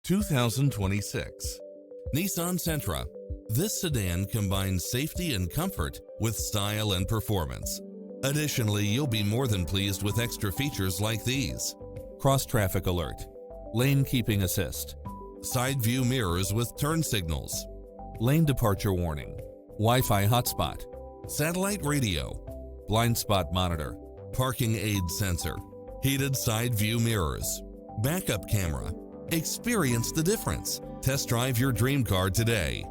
2026 Nissan Sentra. This sedan combines safety and comfort with style and performance. Additionally, you'll be more than pleased with extra features like these: cross-traffic alert, lane keeping assist, side view mirrors with turn signals, lane departure warning, Wi-Fi hotspot, satellite radio, blind spot monitor, parking aid sensor, heated side view mirrors, backup camera. Experience the difference. Test drive your dream car today.